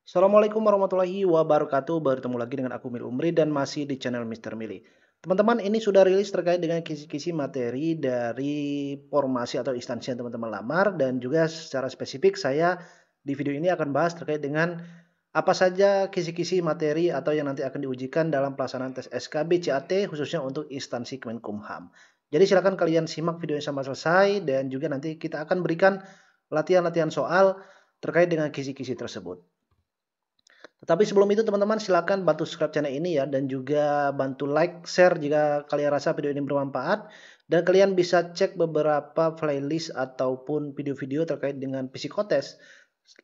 Assalamualaikum warahmatullahi wabarakatuh. Bertemu lagi dengan aku Mil Umri dan masih di channel Mister Mili. Teman-teman, ini sudah rilis terkait dengan kisi-kisi materi dari formasi atau instansi yang teman-teman lamar, dan juga secara spesifik saya di video ini akan bahas terkait dengan apa saja kisi-kisi materi atau yang nanti akan diujikan dalam pelaksanaan tes SKB CAT khususnya untuk instansi Kemenkumham. Jadi silakan kalian simak videonya sampai selesai, dan juga nanti kita akan berikan latihan-latihan soal terkait dengan kisi-kisi tersebut. Tetapi sebelum itu teman-teman silakan bantu subscribe channel ini ya, dan juga bantu like, share jika kalian rasa video ini bermanfaat, dan kalian bisa cek beberapa playlist ataupun video-video terkait dengan psikotes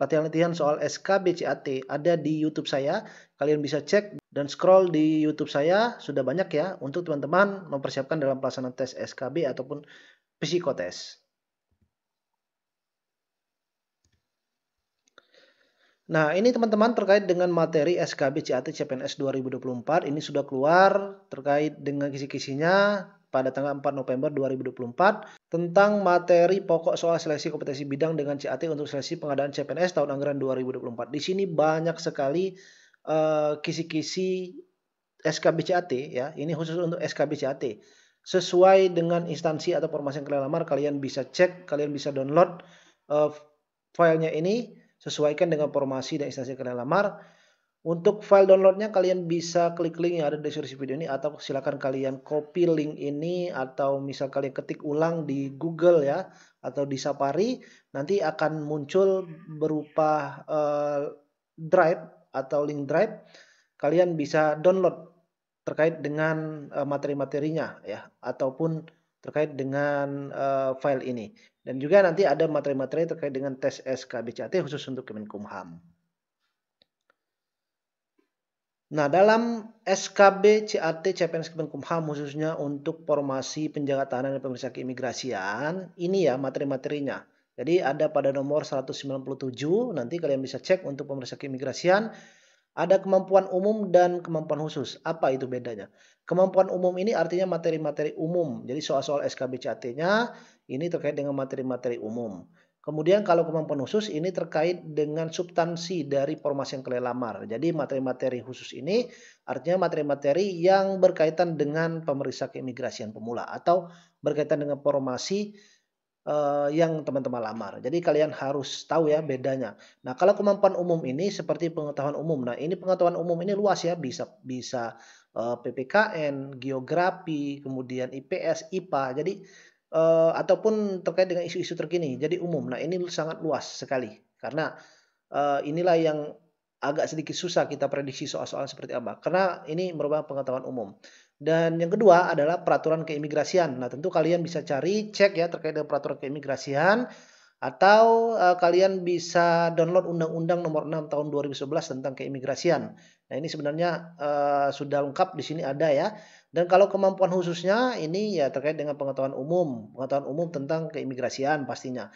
latihan-latihan soal SKBCAT ada di YouTube saya. Kalian bisa cek dan scroll di YouTube saya, sudah banyak ya untuk teman-teman mempersiapkan dalam pelaksanaan tes SKB ataupun psikotes. Nah, ini teman-teman terkait dengan materi SKB CAT CPNS 2024 ini sudah keluar terkait dengan kisi-kisinya pada tanggal 4 November 2024 tentang materi pokok soal seleksi kompetensi bidang dengan CAT untuk seleksi pengadaan CPNS tahun anggaran 2024. Di sini banyak sekali kisi-kisi SKB CAT ya. Ini khusus untuk SKB CAT. Sesuai dengan instansi atau formasi yang kalian lamar, kalian bisa cek, kalian bisa download filenya ini. Sesuaikan dengan formasi dan instansi yang kalian lamar. Untuk file downloadnya kalian bisa klik link yang ada di deskripsi video ini, atau silakan kalian copy link ini, atau misal kalian ketik ulang di Google ya, atau di Safari, nanti akan muncul berupa drive atau link drive. Kalian bisa download terkait dengan materi-materinya ya, ataupun terkait dengan file ini. Dan juga nanti ada materi-materi terkait dengan tes SKB CAT khusus untuk Kemenkumham. Nah, dalam SKB CAT CPNS Kemenkumham khususnya untuk formasi penjaga tahanan dan pemeriksa keimigrasian, ini ya materi-materinya. Jadi ada pada nomor 197, nanti kalian bisa cek untuk pemeriksa keimigrasian. Ada kemampuan umum dan kemampuan khusus. Apa itu bedanya? Kemampuan umum ini artinya materi-materi umum. Jadi soal-soal SKB CAT-nya ini terkait dengan materi-materi umum. Kemudian kalau kemampuan khusus ini terkait dengan substansi dari formasi yang kalian lamar. Jadi materi-materi khusus ini artinya materi-materi yang berkaitan dengan pemeriksa keimigrasian pemula atau berkaitan dengan formasi yang teman-teman lamar. Jadi kalian harus tahu ya bedanya. Nah, kalau kemampuan umum ini seperti pengetahuan umum. Nah, ini pengetahuan umum ini luas ya, bisa PPKN, geografi, kemudian IPS, IPA. Jadi ataupun terkait dengan isu-isu terkini. Jadi umum. Nah, ini sangat luas sekali karena inilah yang agak sedikit susah kita prediksi soal-soal seperti apa. Karena ini merupakan pengetahuan umum. Dan yang kedua adalah peraturan keimigrasian. Nah, tentu kalian bisa cari, cek ya terkait dengan peraturan keimigrasian, atau kalian bisa download Undang-Undang Nomor 6 Tahun 2011 tentang keimigrasian. Nah, ini sebenarnya sudah lengkap di sini ada ya. Dan kalau kemampuan khususnya ini ya terkait dengan pengetahuan umum tentang keimigrasian pastinya.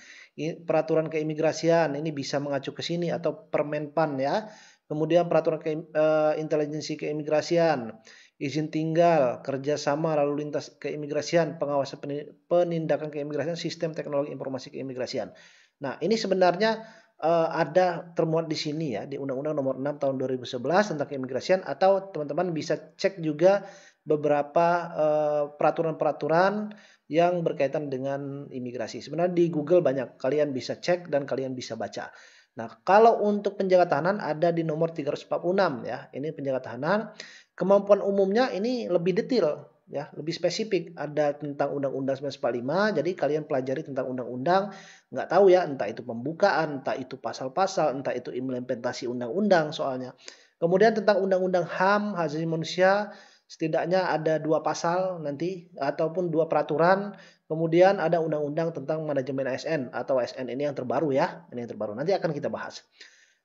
Peraturan keimigrasian ini bisa mengacu ke sini atau Permenpan ya. Kemudian peraturan intelijensi keimigrasian, izin tinggal, kerjasama lalu lintas keimigrasian, pengawasan penindakan keimigrasian, sistem teknologi informasi keimigrasian. Nah, ini sebenarnya ada termuat di sini ya, di Undang-Undang Nomor 6 Tahun 2011 tentang keimigrasian, atau teman-teman bisa cek juga beberapa peraturan-peraturan yang berkaitan dengan imigrasi. Sebenarnya di Google banyak, kalian bisa cek dan kalian bisa baca. Nah, kalau untuk penjaga tahanan ada di nomor 346 ya, ini penjaga tahanan. Kemampuan umumnya ini lebih detail ya, lebih spesifik. Ada tentang Undang-Undang 1945, jadi kalian pelajari tentang undang-undang, nggak tahu ya, entah itu pembukaan, entah itu pasal-pasal, entah itu implementasi undang-undang soalnya. Kemudian tentang Undang-Undang HAM, Hak Asasi Manusia, setidaknya ada 2 pasal nanti, ataupun 2 peraturan. Kemudian ada undang-undang tentang manajemen ASN atau ASN ini yang terbaru ya, ini yang terbaru. Nanti akan kita bahas.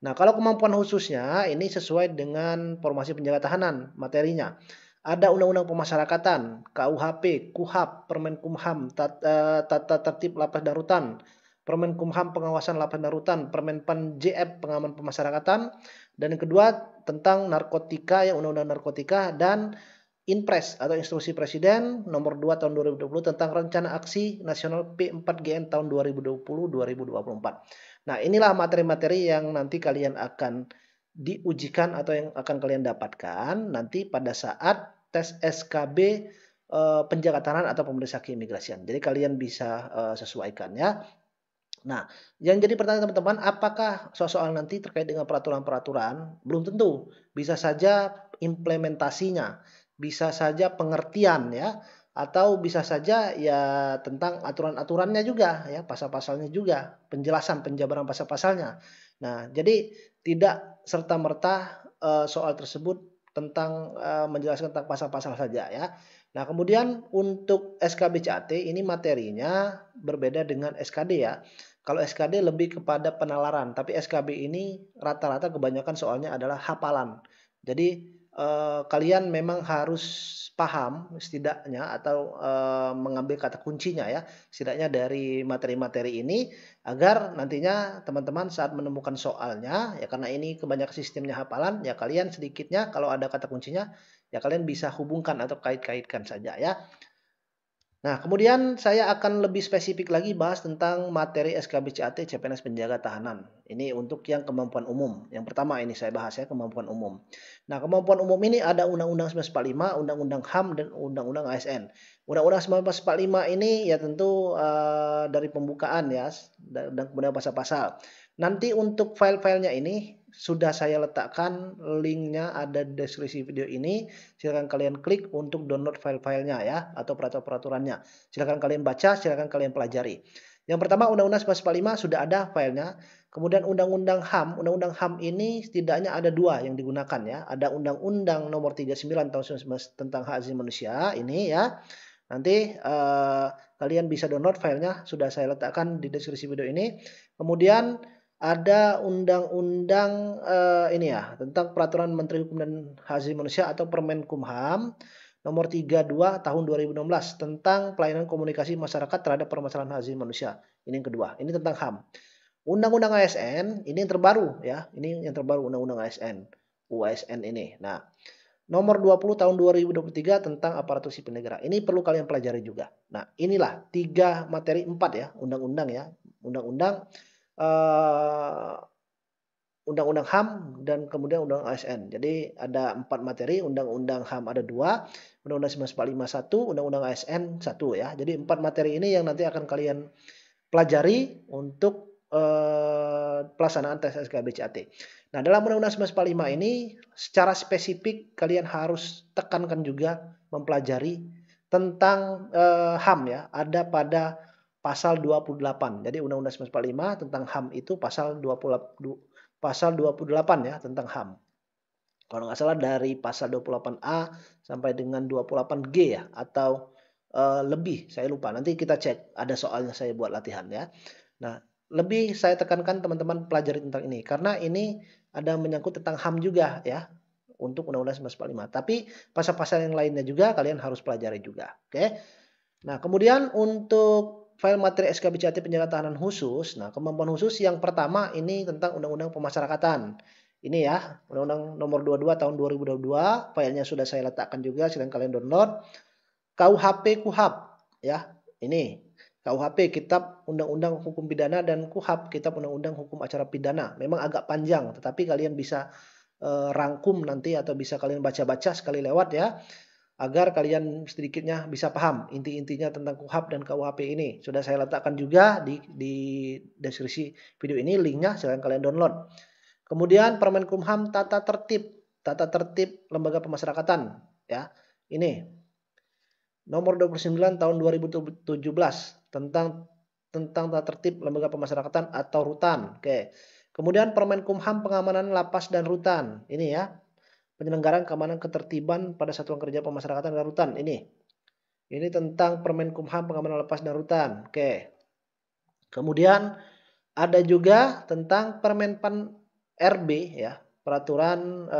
Nah, kalau kemampuan khususnya ini sesuai dengan formasi penjaga tahanan materinya. Ada Undang-Undang Pemasyarakatan, KUHP, KUHAP, Permenkumham, Tata Tertib Lapas Darutan, Permenkumham Pengawasan Lapas Darutan, Permenpan JF Pengaman Pemasyarakatan, dan yang kedua tentang narkotika ya, Undang-Undang Narkotika, dan Inpres atau Instruksi Presiden nomor 2 tahun 2020 tentang Rencana Aksi Nasional P4GN tahun 2020-2024. Nah, inilah materi-materi yang nanti kalian akan diujikan atau yang akan kalian dapatkan nanti pada saat tes SKB penjaga tahanan atau pemeriksa keimigrasian. Jadi kalian bisa sesuaikan ya. Nah, yang jadi pertanyaan teman-teman, apakah soal-soal nanti terkait dengan peraturan-peraturan? Belum tentu. Bisa saja implementasinya, bisa saja pengertian ya, atau bisa saja ya tentang aturan-aturannya juga ya, pasal-pasalnya juga, penjelasan penjabaran pasal-pasalnya. Nah, jadi tidak serta-merta soal tersebut tentang menjelaskan tentang pasal-pasal saja ya. Nah, kemudian untuk SKB CAT ini materinya berbeda dengan SKD ya. Kalau SKD lebih kepada penalaran, tapi SKB ini rata-rata kebanyakan soalnya adalah hafalan. Jadi kalian memang harus paham setidaknya atau mengambil kata kuncinya ya, setidaknya dari materi-materi ini agar nantinya teman-teman saat menemukan soalnya ya karena ini kebanyakan sistemnya hafalan ya kalian sedikitnya kalau ada kata kuncinya ya kalian bisa hubungkan atau kait-kaitkan saja ya. Nah, kemudian saya akan lebih spesifik lagi bahas tentang materi SKB CAT CPNS Penjaga Tahanan. Ini untuk yang kemampuan umum. Yang pertama ini saya bahas ya, kemampuan umum. Nah, kemampuan umum ini ada Undang-Undang 1945, Undang-Undang HAM, dan Undang-Undang ASN. Undang-Undang 1945 ini ya tentu dari pembukaan ya, dan kemudian pasal-pasal. Nanti untuk file-filenya ini sudah saya letakkan linknya ada di deskripsi video ini. Silakan kalian klik untuk download file-filenya ya atau peraturan-peraturannya. Silakan kalian baca, silakan kalian pelajari. Yang pertama Undang-Undang 1945 sudah ada filenya. Kemudian Undang-Undang HAM. Undang-Undang HAM ini setidaknya ada dua yang digunakan ya. Ada Undang-Undang Nomor 39 tahun 1999 tentang hak asasi manusia ini ya. Nanti kalian bisa download filenya sudah saya letakkan di deskripsi video ini. Kemudian ada undang-undang ini ya tentang peraturan Menteri Hukum dan Hak Asasi Manusia atau Permenkumham nomor 32 tahun 2016 tentang pelayanan komunikasi masyarakat terhadap permasalahan hak asasi manusia. Ini yang kedua. Ini tentang HAM. Undang-undang ASN ini yang terbaru ya. Ini yang terbaru Undang-Undang ASN. UASN ini. Nah, nomor 20 tahun 2023 tentang aparatur sipil negara. Ini perlu kalian pelajari juga. Nah, inilah 3 materi 4 ya, undang-undang ya. Undang-undang Undang-Undang HAM dan kemudian Undang ASN. Jadi ada 4 materi, Undang-Undang HAM ada 2, Undang-Undang 1945 1, Undang-Undang ASN 1 ya. Jadi 4 materi ini yang nanti akan kalian pelajari untuk pelaksanaan tes SKB CAT. Nah, dalam Undang-Undang 1945 ini secara spesifik kalian harus tekankan juga mempelajari tentang HAM ya. Ada pada pasal 28. Jadi Undang-Undang 1945 tentang HAM itu pasal 28 ya tentang HAM. Kalau nggak salah dari pasal 28A sampai dengan 28G ya atau lebih, saya lupa. Nanti kita cek, ada soalnya saya buat latihan ya. Nah, lebih saya tekankan teman-teman pelajari tentang ini karena ini ada menyangkut tentang HAM juga ya untuk Undang-Undang 1945. Tapi pasal-pasal yang lainnya juga kalian harus pelajari juga. Oke. Nah, kemudian untuk file materi SKB CAT penjaga tahanan khusus. Nah, kemampuan khusus yang pertama ini tentang Undang-Undang Pemasyarakatan. Ini ya, Undang-Undang Nomor 22 tahun 2022, filenya sudah saya letakkan juga, silahkan kalian download. KUHP KUHAP ya. Ini KUHP Kitab Undang-Undang Hukum Pidana dan KUHAP Kitab Undang-Undang Hukum Acara Pidana. Memang agak panjang, tetapi kalian bisa rangkum nanti atau bisa kalian baca-baca sekali lewat ya. Agar kalian sedikitnya bisa paham inti-intinya tentang KUHAP dan KUHP ini. Sudah saya letakkan juga di deskripsi video ini linknya, silahkan kalian download. Kemudian Permenkumham tata tertib lembaga pemasyarakatan ya. Ini nomor 29 tahun 2017 tentang tata tertib lembaga pemasyarakatan atau rutan. Oke. Kemudian Permenkumham pengamanan lapas dan rutan. Ini ya. Penyelenggaraan keamanan ketertiban pada satuan kerja pemasyarakatan dan rutan. Ini tentang Permenkumham pengamanan lapas dan rutan. Oke. Kemudian ada juga tentang Permenpan RB ya, peraturan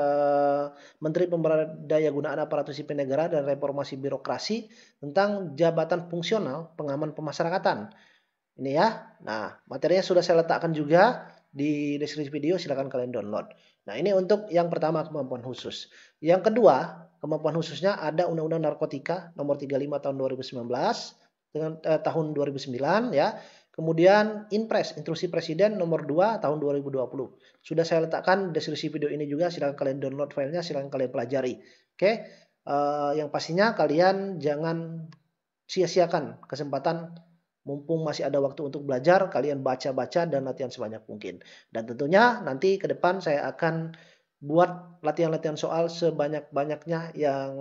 Menteri Pemberdayaan Aparatur Sipil Negara dan Reformasi Birokrasi tentang jabatan fungsional pengaman pemasyarakatan. Ini ya. Nah, materinya sudah saya letakkan juga di deskripsi video, silakan kalian download. Nah, ini untuk yang pertama kemampuan khusus. Yang kedua, kemampuan khususnya ada Undang-Undang Narkotika nomor 35 tahun 2019 dengan tahun 2009 ya. Kemudian Inpres, Instruksi Presiden nomor 2 tahun 2020. Sudah saya letakkan deskripsi video ini juga, silahkan kalian download filenya, silahkan kalian pelajari. Oke, yang pastinya kalian jangan sia-siakan kesempatan, mumpung masih ada waktu untuk belajar, kalian baca-baca dan latihan sebanyak mungkin. Dan tentunya nanti ke depan saya akan buat latihan-latihan soal sebanyak-banyaknya yang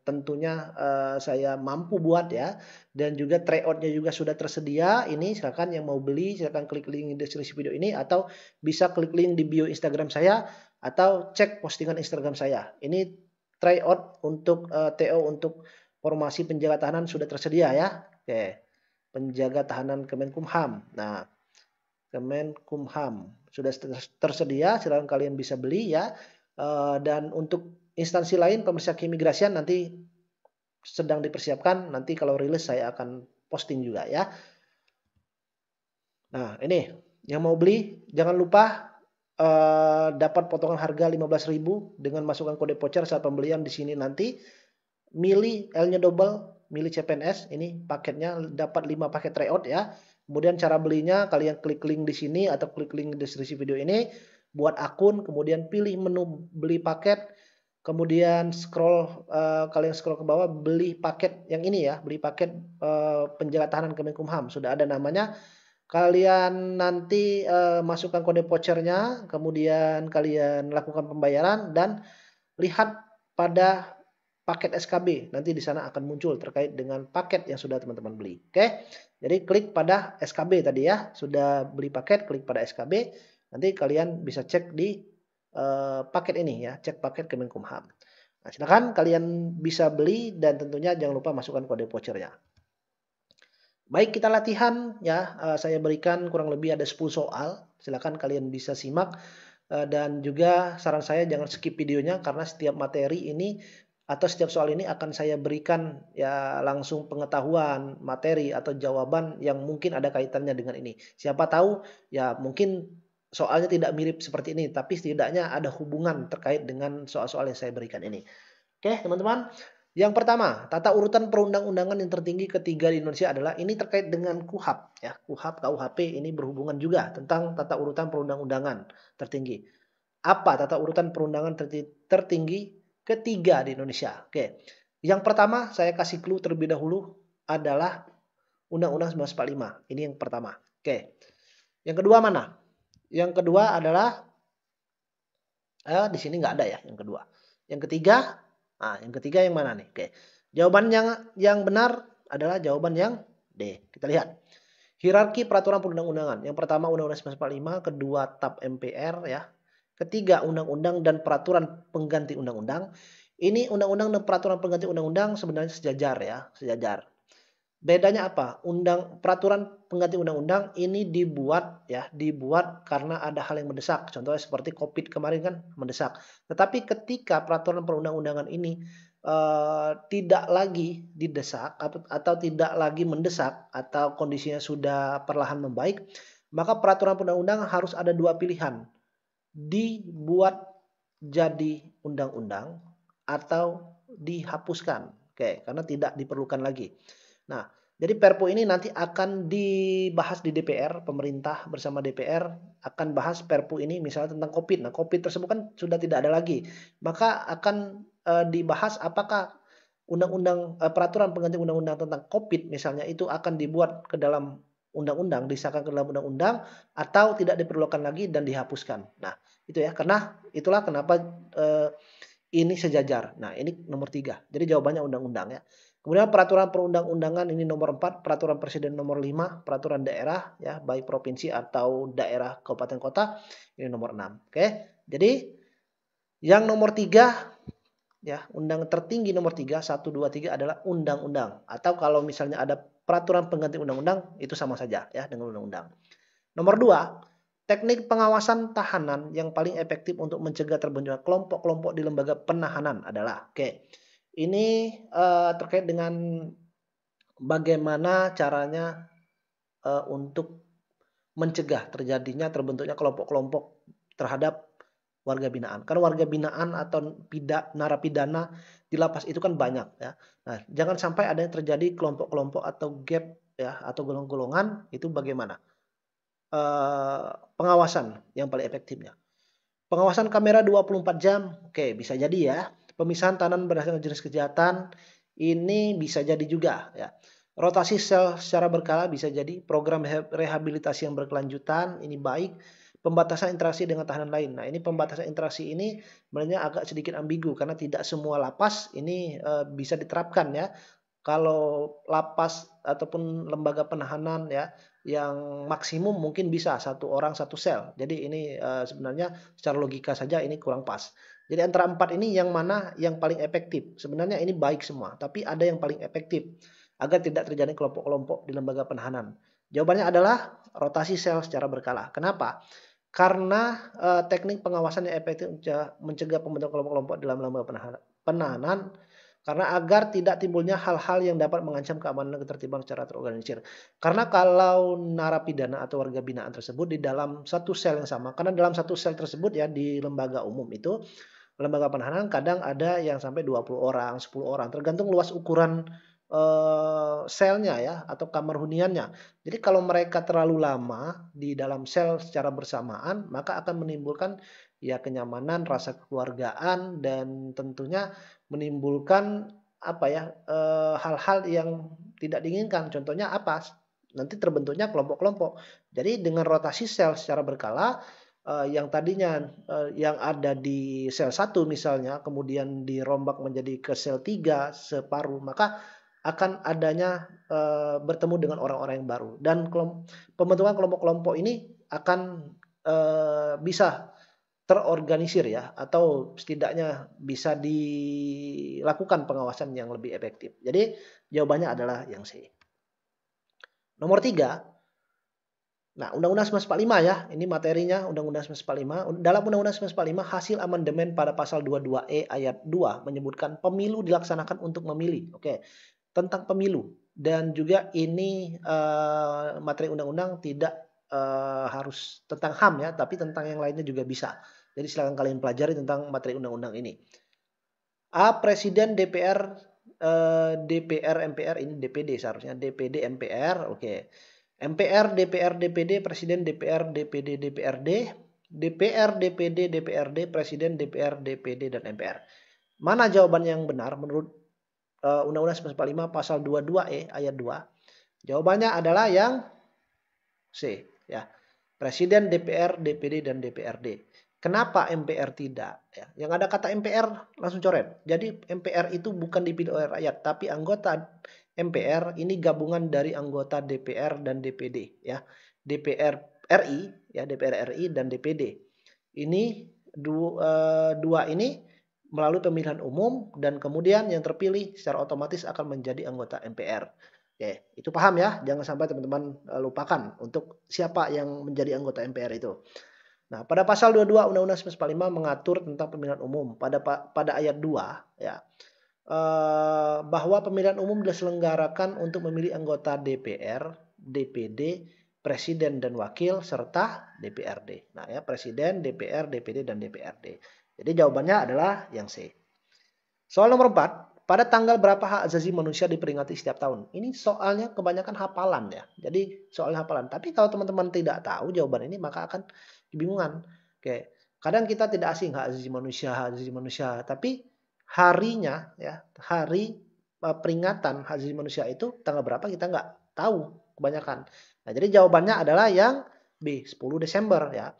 tentunya saya mampu buat ya. Dan juga tryout-nya juga sudah tersedia. Ini silakan yang mau beli, silakan klik link di deskripsi video ini atau bisa klik link di bio Instagram saya atau cek postingan Instagram saya. Ini tryout untuk TO untuk formasi penjaga tahanan sudah tersedia ya. Oke. Penjaga tahanan Kemenkumham. Nah, Kemenkumham sudah tersedia, silakan kalian bisa beli ya. Dan untuk instansi lain pemeriksa keimigrasian nanti sedang dipersiapkan, nanti kalau rilis saya akan posting juga ya. Nah, ini yang mau beli jangan lupa dapat potongan harga 15.000 dengan masukkan kode voucher saat pembelian di sini nanti. Milih L-nya double, milih CPNS, ini paketnya dapat 5 paket tryout ya. Kemudian cara belinya kalian klik link di sini atau klik link di deskripsi video ini, buat akun, kemudian pilih menu beli paket, kemudian kalian scroll ke bawah beli paket yang ini ya, beli paket penjaga tahanan Kemenkumham, sudah ada namanya. Kalian nanti masukkan kode vouchernya, kemudian kalian lakukan pembayaran dan lihat pada paket SKB, nanti di sana akan muncul terkait dengan paket yang sudah teman-teman beli. Oke, jadi klik pada SKB tadi ya, sudah beli paket, klik pada SKB, nanti kalian bisa cek di paket ini ya, cek paket Kemenkumham. Nah, silakan kalian bisa beli dan tentunya jangan lupa masukkan kode vouchernya. Baik, kita latihan ya, saya berikan kurang lebih ada 10 soal, silakan kalian bisa simak. Dan juga saran saya jangan skip videonya karena setiap materi ini atau setiap soal ini akan saya berikan ya langsung pengetahuan materi atau jawaban yang mungkin ada kaitannya dengan ini. Siapa tahu ya mungkin soalnya tidak mirip seperti ini, tapi setidaknya ada hubungan terkait dengan soal-soal yang saya berikan ini. Oke, teman-teman. Yang pertama, tata urutan perundang-undangan yang tertinggi ketiga di Indonesia adalah ini terkait dengan KUHP ya. KUHP, KUHP ini berhubungan juga tentang tata urutan perundang-undangan tertinggi. Apa tata urutan perundangan tertinggi ketiga di Indonesia? Oke. Yang pertama saya kasih clue terlebih dahulu adalah Undang-Undang 1945. Ini yang pertama. Oke. Yang kedua mana? Yang kedua adalah di sini nggak ada ya yang kedua. Yang ketiga, yang ketiga yang mana nih? Oke. Jawaban yang benar adalah jawaban yang D. Kita lihat. Hierarki peraturan perundang-undangan. Yang pertama Undang-Undang 1945, kedua TAP MPR ya. Ketiga, undang-undang dan peraturan pengganti undang-undang. Ini undang-undang dan peraturan pengganti undang-undang sebenarnya sejajar ya, sejajar. Bedanya apa? Peraturan pengganti undang-undang ini dibuat karena ada hal yang mendesak. Contohnya seperti COVID kemarin kan mendesak. Tetapi ketika peraturan perundang-undangan ini tidak lagi didesak atau tidak lagi mendesak atau kondisinya sudah perlahan membaik, maka peraturan perundang-undangan harus ada dua pilihan. Dibuat jadi undang-undang atau dihapuskan. Oke, karena tidak diperlukan lagi. Nah, jadi Perpu ini nanti akan dibahas di DPR, pemerintah bersama DPR akan bahas Perpu ini misalnya tentang COVID. Nah, COVID tersebut kan sudah tidak ada lagi. Maka akan dibahas apakah undang-undang peraturan pengganti undang-undang tentang COVID misalnya itu akan dibuat ke dalam undang-undang, disahkan ke dalam undang-undang atau tidak diperlukan lagi dan dihapuskan. Nah, itu ya, karena itulah kenapa ini sejajar. Nah, ini nomor 3. Jadi jawabannya undang-undang ya. Kemudian peraturan perundang-undangan ini nomor 4, peraturan presiden nomor 5, peraturan daerah ya, baik provinsi atau daerah kabupaten kota ini nomor 6. Oke. Jadi yang nomor 3 ya, undang tertinggi nomor 3, 1 2 3 adalah undang-undang atau kalau misalnya ada peraturan pengganti undang-undang itu sama saja ya dengan undang-undang. Nomor 2, teknik pengawasan tahanan yang paling efektif untuk mencegah terbentuknya kelompok-kelompok di lembaga penahanan adalah ini terkait dengan bagaimana caranya untuk mencegah terjadinya terbentuknya kelompok-kelompok terhadap warga binaan. Karena warga binaan atau narapidana di lapas itu kan banyak ya. Nah, jangan sampai ada yang terjadi kelompok-kelompok atau gap ya atau golongan-golongan itu bagaimana? Pengawasan yang paling efektifnya. Pengawasan kamera 24 jam, oke bisa jadi ya. Pemisahan tahanan berdasarkan jenis kejahatan, ini bisa jadi juga ya. Rotasi sel secara berkala bisa jadi. Program rehabilitasi yang berkelanjutan, ini baik. Pembatasan interaksi dengan tahanan lain. Nah ini pembatasan interaksi ini sebenarnya agak sedikit ambigu karena tidak semua lapas ini bisa diterapkan ya. Kalau lapas ataupun lembaga penahanan ya yang maksimum mungkin bisa satu orang satu sel. Jadi ini sebenarnya secara logika saja ini kurang pas. Jadi antara empat ini yang mana yang paling efektif? Sebenarnya ini baik semua, tapi ada yang paling efektif agar tidak terjadi kelompok-kelompok di lembaga penahanan. Jawabannya adalah rotasi sel secara berkala. Kenapa? Karena teknik pengawasan yang efektif mencegah pembentukan kelompok-kelompok dalam lembaga penahanan karena agar tidak timbulnya hal-hal yang dapat mengancam keamanan dan ketertiban secara terorganisir. Karena kalau narapidana atau warga binaan tersebut di dalam satu sel yang sama, karena dalam satu sel tersebut ya di lembaga umum itu, lembaga penahanan kadang ada yang sampai 20 orang, 10 orang, tergantung luas ukuran selnya ya atau kamar huniannya. Jadi kalau mereka terlalu lama di dalam sel secara bersamaan, maka akan menimbulkan ya kenyamanan, rasa kekeluargaan dan tentunya menimbulkan apa ya hal-hal yang tidak diinginkan. Contohnya apa? Nanti terbentuknya kelompok-kelompok. Jadi dengan rotasi sel secara berkala yang tadinya yang ada di sel 1 misalnya kemudian dirombak menjadi ke sel 3 separuh, maka akan adanya bertemu dengan orang-orang yang baru dan pembentukan kelompok-kelompok ini akan bisa terorganisir ya atau setidaknya bisa dilakukan pengawasan yang lebih efektif. Jadi jawabannya adalah yang C. Nomor 3. Nah, Undang-Undang 1945 ya, ini materinya Undang-Undang 1945. Dalam Undang-Undang 1945 hasil amandemen pada pasal 22E ayat 2 menyebutkan pemilu dilaksanakan untuk memilih. Oke. Tentang pemilu dan juga ini materi undang-undang tidak harus tentang HAM ya, tapi tentang yang lainnya juga bisa. Jadi silakan kalian pelajari tentang materi undang-undang ini. A. Presiden DPR, DPR, MPR ini DPD seharusnya DPD, MPR, oke. MPR, DPR, DPD, Presiden DPR, DPD, DPRD, DPR, DPD, DPRD, Presiden DPR, DPD dan MPR. Mana jawaban yang benar menurut Undang-Undang 1945 pasal 22E ayat 2? Jawabannya adalah yang C ya. Presiden, DPR, DPD dan DPRD. Kenapa MPR tidak? Ya, yang ada kata MPR langsung coret. Jadi MPR itu bukan dipilih oleh rakyat, tapi anggota MPR ini gabungan dari anggota DPR dan DPD ya. DPR RI ya, DPR RI dan DPD. Ini dua ini melalui pemilihan umum dan kemudian yang terpilih secara otomatis akan menjadi anggota MPR. Oke, itu paham ya? Jangan sampai teman-teman lupakan untuk siapa yang menjadi anggota MPR itu. Nah, pada pasal 22 Undang-Undang 1945 mengatur tentang pemilihan umum pada ayat 2 ya. Bahwa pemilihan umum diselenggarakan untuk memilih anggota DPR, DPD, Presiden dan Wakil serta DPRD. Nah, ya Presiden, DPR, DPD dan DPRD. Jadi jawabannya adalah yang C. Soal nomor 4, pada tanggal berapa hak asasi manusia diperingati setiap tahun? Ini soalnya kebanyakan hafalan ya. Jadi soalnya hafalan. Tapi kalau teman-teman tidak tahu jawaban ini maka akan kebingungan. Oke, kadang kita tidak asing hak asasi manusia, tapi harinya ya, hari peringatan hak asasi manusia itu tanggal berapa kita nggak tahu kebanyakan. Nah, jadi jawabannya adalah yang B, 10 Desember ya.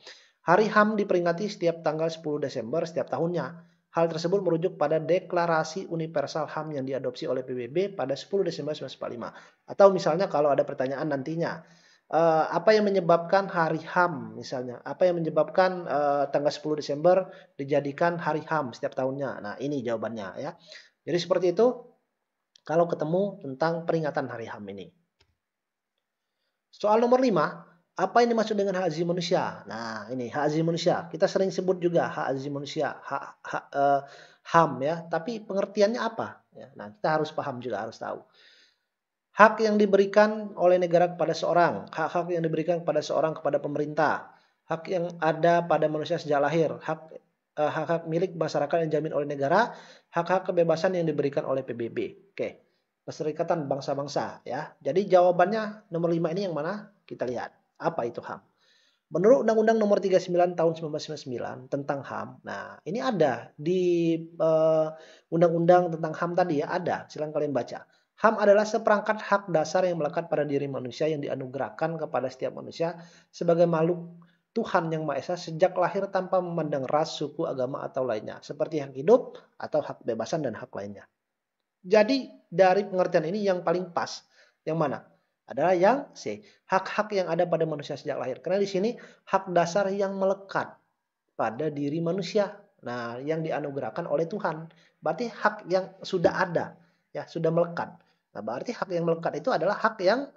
Hari HAM diperingati setiap tanggal 10 Desember setiap tahunnya. Hal tersebut merujuk pada Deklarasi Universal HAM yang diadopsi oleh PBB pada 10 Desember 1945. Atau misalnya kalau ada pertanyaan nantinya, apa yang menyebabkan hari HAM misalnya? Apa yang menyebabkan tanggal 10 Desember dijadikan hari HAM setiap tahunnya? Nah, ini jawabannya ya. Jadi seperti itu kalau ketemu tentang peringatan hari HAM ini. Soal nomor 5, apa yang dimaksud dengan hak asasi manusia? Nah, ini hak asasi manusia. Kita sering sebut juga hak asasi manusia, HAM ya. Tapi pengertiannya apa? Ya, nah, kita harus paham juga, harus tahu. Hak yang diberikan oleh negara kepada seorang, hak-hak yang diberikan kepada seorang kepada pemerintah, hak yang ada pada manusia sejak lahir, hak-hak milik masyarakat yang dijamin oleh negara, hak-hak kebebasan yang diberikan oleh PBB. Oke. Perserikatan Bangsa-Bangsa ya. Jadi jawabannya nomor 5 ini yang mana? Kita lihat. Apa itu HAM? Menurut Undang-Undang Nomor 39 Tahun 1999 tentang HAM, nah ini ada di Undang-Undang tentang HAM tadi ya, ada. Silakan kalian baca. HAM adalah seperangkat hak dasar yang melekat pada diri manusia yang dianugerahkan kepada setiap manusia sebagai makhluk Tuhan yang Maha Esa sejak lahir tanpa memandang ras, suku, agama, atau lainnya. Seperti hak hidup atau hak kebebasan dan hak lainnya. Jadi dari pengertian ini yang paling pas, yang mana? Adalah yang C, hak-hak yang ada pada manusia sejak lahir. Karena di sini hak dasar yang melekat pada diri manusia. Nah, yang dianugerahkan oleh Tuhan. Berarti hak yang sudah ada, ya, sudah melekat. Nah, berarti hak yang melekat itu adalah hak yang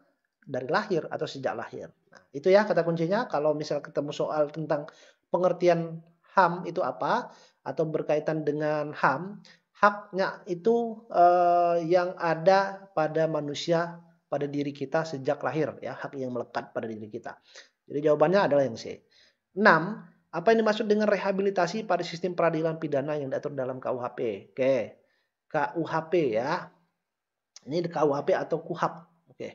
dari lahir atau sejak lahir. Nah, itu ya kata kuncinya. Kalau misal ketemu soal tentang pengertian HAM itu apa atau berkaitan dengan HAM, haknya itu yang ada pada manusia, pada diri kita sejak lahir, ya, hak yang melekat pada diri kita. Jadi jawabannya adalah yang C. 6. Apa yang dimaksud dengan rehabilitasi pada sistem peradilan pidana yang diatur dalam KUHP? Oke, KUHP ya. Ini KUHP atau KUHAP. Oke,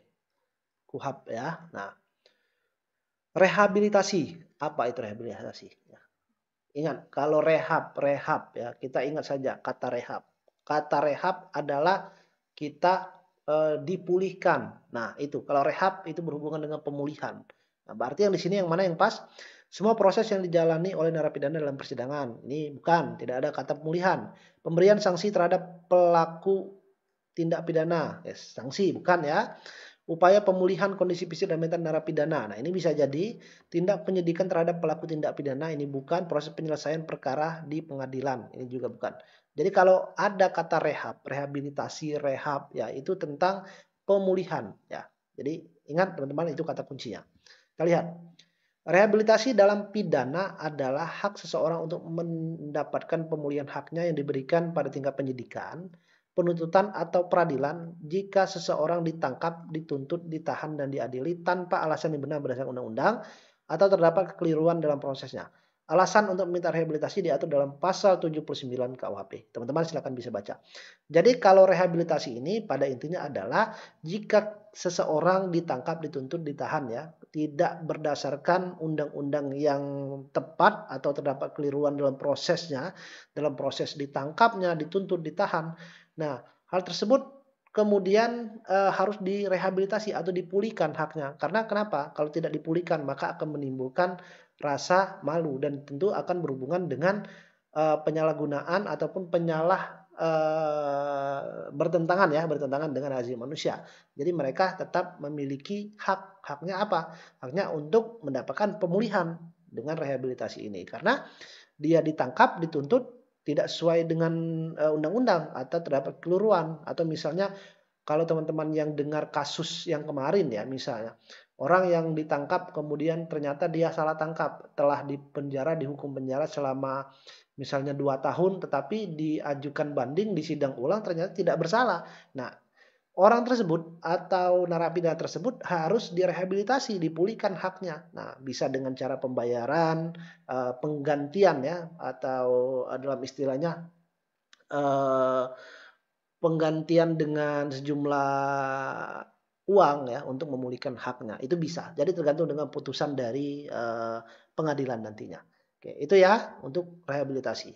KUHAP ya. Nah, rehabilitasi. Apa itu rehabilitasi? Ya. Ingat, kalau rehab ya, kita ingat saja kata rehab. Kata rehab adalah kita dipulihkan. Nah, itu kalau rehab itu berhubungan dengan pemulihan. Nah, berarti yang di sini yang mana yang pas? Semua proses yang dijalani oleh narapidana dalam persidangan. Ini bukan, tidak ada kata pemulihan. Pemberian sanksi terhadap pelaku tindak pidana. Yes, sanksi bukan ya. Upaya pemulihan kondisi fisik dan mental narapidana. Nah, ini bisa jadi tindak penyidikan terhadap pelaku tindak pidana. Ini bukan proses penyelesaian perkara di pengadilan. Ini juga bukan. Jadi kalau ada kata rehab, rehabilitasi, rehab, ya itu tentang pemulihan. Ya. Jadi ingat teman-teman itu kata kuncinya. Kita lihat. Rehabilitasi dalam pidana adalah hak seseorang untuk mendapatkan pemulihan haknya yang diberikan pada tingkat penyidikan, penuntutan atau peradilan jika seseorang ditangkap, dituntut, ditahan, dan diadili tanpa alasan yang benar berdasarkan undang-undang atau terdapat kekeliruan dalam prosesnya. Alasan untuk meminta rehabilitasi diatur dalam pasal 79 KUHP. Teman-teman silakan bisa baca. Jadi kalau rehabilitasi ini pada intinya adalah jika seseorang ditangkap, dituntut, ditahan ya, tidak berdasarkan undang-undang yang tepat atau terdapat keliruan dalam prosesnya, dalam proses ditangkapnya, dituntut, ditahan. Nah, hal tersebut kemudian harus direhabilitasi atau dipulihkan haknya. Karena kenapa? Kalau tidak dipulihkan maka akan menimbulkan rasa malu dan tentu akan berhubungan dengan penyalahgunaan ataupun bertentangan dengan hak asasi manusia. Jadi mereka tetap memiliki haknya apa? Haknya untuk mendapatkan pemulihan dengan rehabilitasi ini. Karena dia ditangkap, dituntut tidak sesuai dengan undang-undang atau terdapat kekeliruan, atau misalnya kalau teman-teman yang dengar kasus yang kemarin ya, misalnya orang yang ditangkap kemudian ternyata dia salah tangkap, telah dihukum penjara selama misalnya 2 tahun, tetapi diajukan banding di sidang ulang ternyata tidak bersalah. Nah, orang tersebut atau narapidana tersebut harus direhabilitasi, dipulihkan haknya. Nah, bisa dengan cara pembayaran, penggantian ya, atau dalam istilahnya penggantian dengan sejumlah uang ya untuk memulihkan haknya. Itu bisa. Jadi tergantung dengan putusan dari pengadilan nantinya. Oke, itu ya untuk rehabilitasi.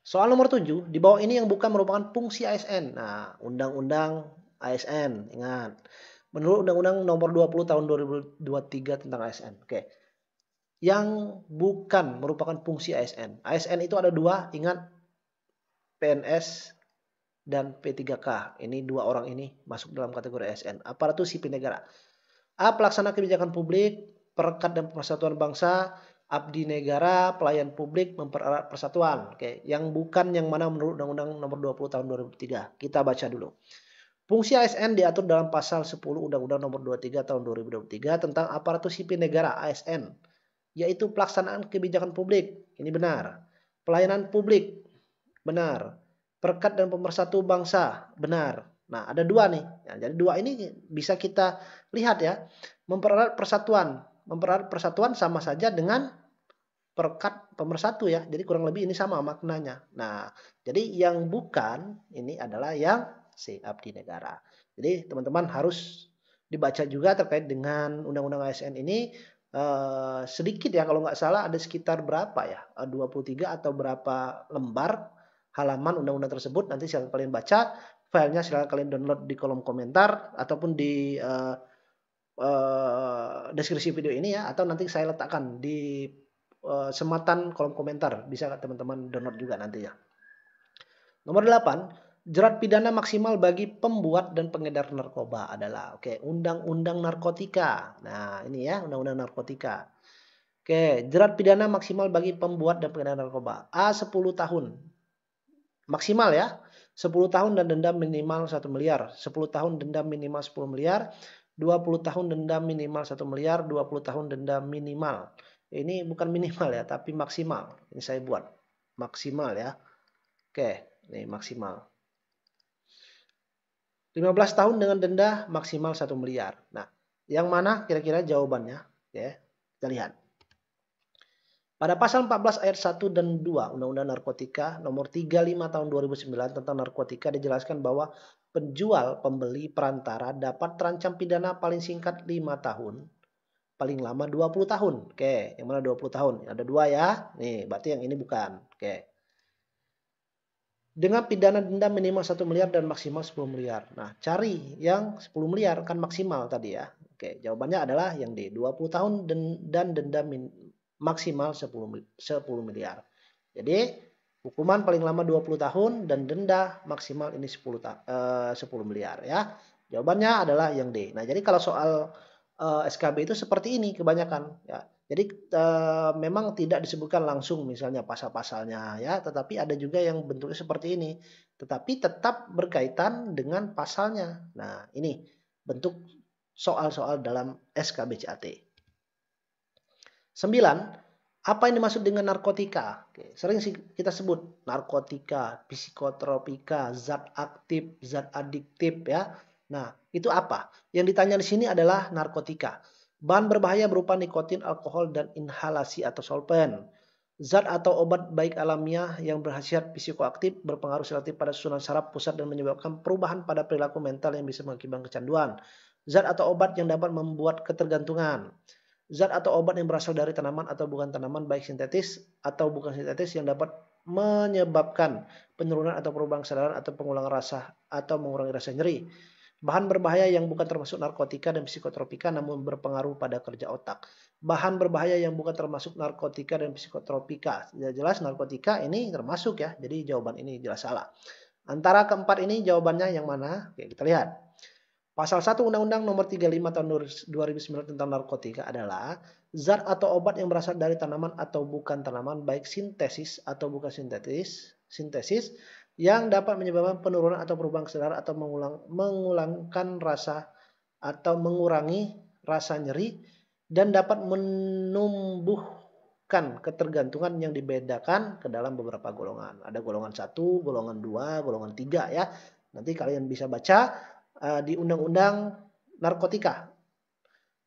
Soal nomor 7, di bawah ini yang bukan merupakan fungsi ASN. Nah, Undang-Undang ASN, ingat. Menurut Undang-Undang nomor 20 tahun 2023 tentang ASN. Oke. Yang bukan merupakan fungsi ASN. ASN itu ada dua, ingat. PNS dan P3K. Ini dua orang ini masuk dalam kategori ASN. Aparatur sipil negara. A. Pelaksana kebijakan publik, perekat dan persatuan bangsa, abdi negara, pelayan publik, mempererat persatuan. Oke, yang bukan yang mana menurut Undang-Undang Nomor 20 Tahun 2003. Kita baca dulu. Fungsi ASN diatur dalam pasal 10 Undang-Undang Nomor 23 Tahun 2023 tentang aparatur sipil negara ASN, yaitu pelaksanaan kebijakan publik. Ini benar. Pelayanan publik. Benar. Perekat dan pemersatu bangsa. Benar. Nah, ada dua nih. Ya, jadi dua ini bisa kita lihat ya. Mempererat persatuan. Mempererat persatuan sama saja dengan perekat pemersatu ya. Jadi kurang lebih ini sama maknanya. Nah, jadi yang bukan ini adalah yang C, abdi negara. Jadi teman-teman harus dibaca juga terkait dengan Undang-Undang ASN ini. Sedikit ya, kalau nggak salah ada sekitar berapa ya, 23 atau berapa lembar halaman undang-undang tersebut. Nanti silahkan kalian baca, filenya silahkan kalian download di kolom komentar ataupun di deskripsi video ini ya, atau nanti saya letakkan di sematan kolom komentar, bisa teman-teman download juga nanti ya. Nomor 8, jerat pidana maksimal bagi pembuat dan pengedar narkoba adalah Undang-Undang Narkotika. Nah, ini ya, Undang-Undang Narkotika. Jerat pidana maksimal bagi pembuat dan pengedar narkoba. A 10 tahun. Maksimal ya. 10 tahun dan denda minimal 1 miliar. 10 tahun denda minimal 10 miliar. 20 tahun denda minimal 1 miliar. 20 tahun denda minimal. Ini bukan minimal ya, tapi maksimal. Ini saya buat. Maksimal ya. Ini maksimal. 15 tahun dengan denda maksimal 1 miliar. Nah, yang mana kira-kira jawabannya? Kita lihat. Pada pasal 14 ayat 1 dan 2 Undang-Undang Narkotika nomor 35 tahun 2009 tentang narkotika dijelaskan bahwa penjual, pembeli, perantara dapat terancam pidana paling singkat 5 tahun, paling lama 20 tahun. Yang mana 20 tahun? Ada 2 ya. Nih, berarti yang ini bukan. Dengan pidana denda minimal 1 miliar dan maksimal 10 miliar. Nah, cari yang 10 miliar kan maksimal tadi ya. Jawabannya adalah yang D, 20 tahun dan denda maksimal 10 miliar. Jadi hukuman paling lama 20 tahun dan denda maksimal ini 10 miliar ya. Jawabannya adalah yang D. Nah, jadi kalau soal SKB itu seperti ini kebanyakan ya. Jadi memang tidak disebutkan langsung misalnya pasal-pasalnya ya, tetapi ada juga yang bentuknya seperti ini. Tetapi tetap berkaitan dengan pasalnya. Nah, ini bentuk soal-soal dalam SKB CAT. 9. Apa yang dimaksud dengan narkotika? Sering kita sebut narkotika, psikotropika, zat aktif, zat adiktif ya. Nah, itu apa? Yang ditanya di sini adalah narkotika. Bahan berbahaya berupa nikotin, alkohol, dan inhalasi atau solvent. Zat atau obat baik alamiah yang berkhasiat psikoaktif, berpengaruh selektif pada susunan saraf pusat dan menyebabkan perubahan pada perilaku mental yang bisa mengakibatkan kecanduan. Zat atau obat yang dapat membuat ketergantungan. Zat atau obat yang berasal dari tanaman atau bukan tanaman baik sintetis atau bukan sintetis yang dapat menyebabkan penurunan atau perubahan kesadaran atau pengulangan rasa atau mengurangi rasa nyeri. Bahan berbahaya yang bukan termasuk narkotika dan psikotropika namun berpengaruh pada kerja otak. Bahan berbahaya yang bukan termasuk narkotika dan psikotropika. Jelas narkotika ini termasuk ya. Jadi jawaban ini jelas salah. Antara keempat ini jawabannya yang mana? Kita lihat. Pasal 1 Undang-Undang nomor 35 tahun 2009 tentang narkotika adalah zat atau obat yang berasal dari tanaman atau bukan tanaman baik sintesis atau bukan sintesis yang dapat menyebabkan penurunan atau perubahan kesadaran atau mengulangkan rasa atau mengurangi rasa nyeri dan dapat menumbuhkan ketergantungan yang dibedakan ke dalam beberapa golongan. Ada golongan 1, golongan 2, golongan 3 ya. Nanti kalian bisa baca di Undang-Undang Narkotika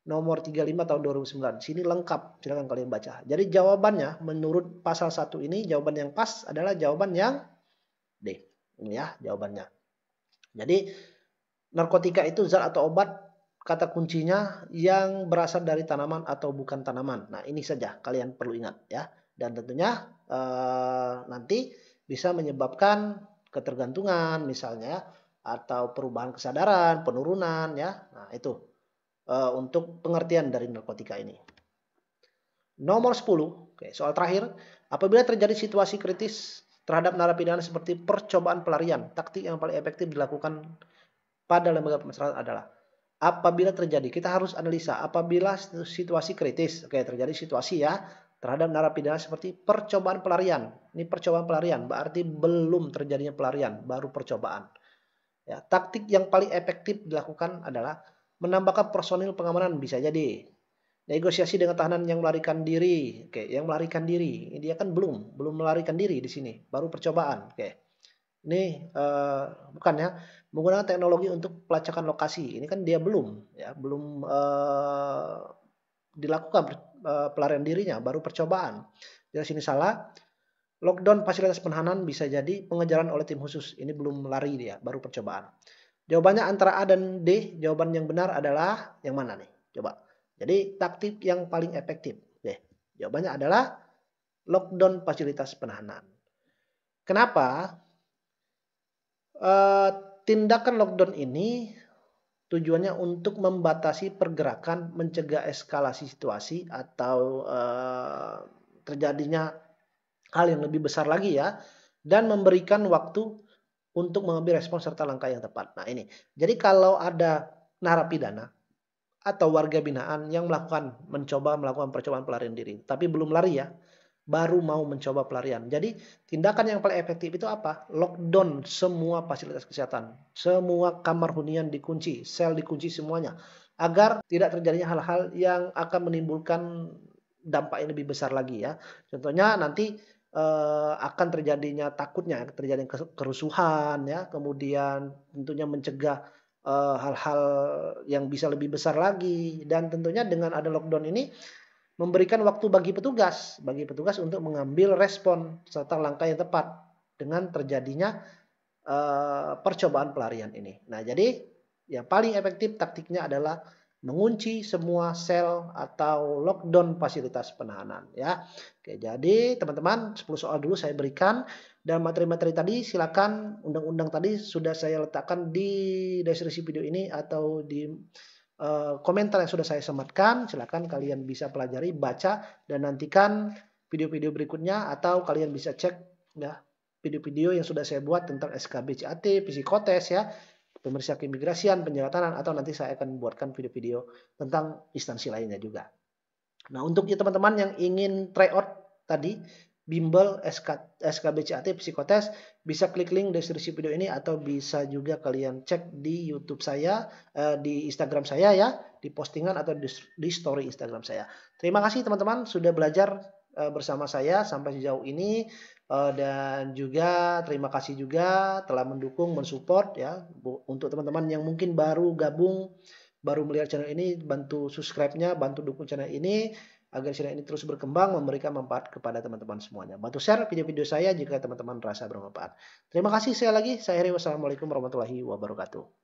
nomor 35 tahun 2009. Sini lengkap, silakan kalian baca. Jadi jawabannya menurut pasal 1 ini jawaban yang pas adalah jawaban yang D. Ini ya jawabannya. Jadi narkotika itu zat atau obat kata kuncinya yang berasal dari tanaman atau bukan tanaman. Nah, ini saja kalian perlu ingat ya. Dan tentunya nanti bisa menyebabkan ketergantungan misalnya atau perubahan kesadaran, penurunan ya. Nah, itu untuk pengertian dari narkotika ini. Nomor 10, soal terakhir, apabila terjadi situasi kritis terhadap narapidana seperti percobaan pelarian, taktik yang paling efektif dilakukan pada lembaga pemasyarakatan adalah apabila terjadi, kita harus analisa apabila situasi kritis, terjadi situasi ya terhadap narapidana seperti percobaan pelarian. Ini percobaan pelarian, berarti belum terjadinya pelarian, baru percobaan. Ya, taktik yang paling efektif dilakukan adalah menambahkan personil pengamanan, bisa jadi negosiasi dengan tahanan yang melarikan diri. Yang melarikan diri, dia kan belum melarikan diri di sini, baru percobaan. Ini bukan ya, menggunakan teknologi untuk pelacakan lokasi. Ini kan dia belum dilakukan pelarian dirinya, baru percobaan. Dari sini salah. Lockdown fasilitas penahanan bisa jadi pengejaran oleh tim khusus. Ini belum lari dia, baru percobaan. Jawabannya antara A dan D. Jawaban yang benar adalah yang mana nih? Coba. Jadi taktik yang paling efektif. Deh. Jawabannya adalah lockdown fasilitas penahanan. Kenapa? Eh, Tindakan lockdown ini tujuannya untuk membatasi pergerakan, mencegah eskalasi situasi atau terjadinya hal yang lebih besar lagi ya, dan memberikan waktu untuk mengambil respons serta langkah yang tepat. Nah ini, jadi kalau ada narapidana atau warga binaan yang mencoba melakukan percobaan pelarian diri, tapi belum lari ya, baru mau mencoba pelarian. Jadi tindakan yang paling efektif itu apa? Lockdown semua fasilitas kesehatan, semua kamar hunian dikunci, sel dikunci semuanya, agar tidak terjadinya hal-hal yang akan menimbulkan dampak yang lebih besar lagi ya. Contohnya nanti akan terjadinya takutnya terjadi kerusuhan ya, kemudian tentunya mencegah hal-hal yang bisa lebih besar lagi, dan tentunya dengan ada lockdown ini memberikan waktu bagi petugas untuk mengambil respon serta langkah yang tepat dengan terjadinya percobaan pelarian ini. Nah, jadi yang paling efektif taktiknya adalah mengunci semua sel atau lockdown fasilitas penahanan ya. Oke, jadi teman-teman 10 soal dulu saya berikan, dan materi-materi tadi silakan undang-undang tadi sudah saya letakkan di deskripsi video ini atau di komentar yang sudah saya sematkan. Silakan kalian bisa pelajari, baca, dan nantikan video-video berikutnya, atau kalian bisa cek ya video-video yang sudah saya buat tentang SKB CAT, psikotes ya, pemeriksa keimigrasian, penjahatan, atau nanti saya akan buatkan video-video tentang instansi lainnya juga. Nah, untuk teman-teman yang ingin try out tadi bimbel SKB CAT psikotes, bisa klik link deskripsi video ini, atau bisa juga kalian cek di YouTube saya, di Instagram saya ya, di postingan atau di story Instagram saya. Terima kasih teman-teman sudah belajar bersama saya sampai sejauh ini, dan juga terima kasih juga telah mendukung, mensupport ya. Untuk teman-teman yang mungkin baru gabung, baru melihat channel ini, bantu subscribe-nya, bantu dukung channel ini agar channel ini terus berkembang, memberikan manfaat kepada teman-teman semuanya. Bantu share video-video saya jika teman-teman merasa bermanfaat. Terima kasih sekali lagi. Saya Heri. Wassalamualaikum warahmatullahi wabarakatuh.